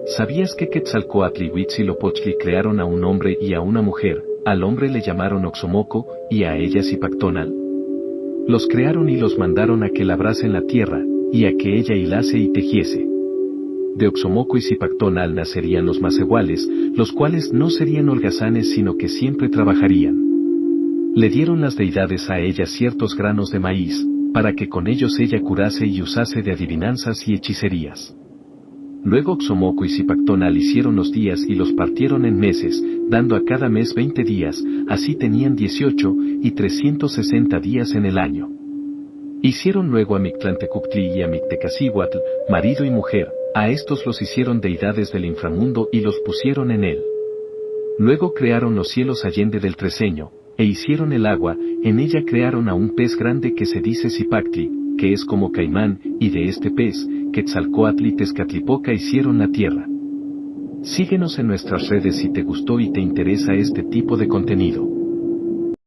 ¿Sabías que Quetzalcóatl y Huitzilopochtli crearon a un hombre y a una mujer? Al hombre le llamaron Oxomoco, y a ella Zipactonal. Los crearon y los mandaron a que labrasen la tierra, y a que ella hilase y tejiese. De Oxomoco y Zipactonal nacerían los Macehuales, los cuales no serían holgazanes sino que siempre trabajarían. Le dieron las deidades a ella ciertos granos de maíz, para que con ellos ella curase y usase de adivinanzas y hechicerías. Luego Oxomoco y Zipactonal hicieron los días y los partieron en meses, dando a cada mes 20 días, así tenían 18 y 360 días en el año. Hicieron luego a Mictlantecutli y a Mictecacihuatl, marido y mujer, a estos los hicieron deidades del inframundo y los pusieron en él. Luego crearon los cielos allende del Treceño, e hicieron el agua, en ella crearon a un pez grande que se dice Zipactli, que es como caimán, y de este pez, Quetzalcóatl y Tezcatlipoca hicieron la tierra. Síguenos en nuestras redes si te gustó y te interesa este tipo de contenido.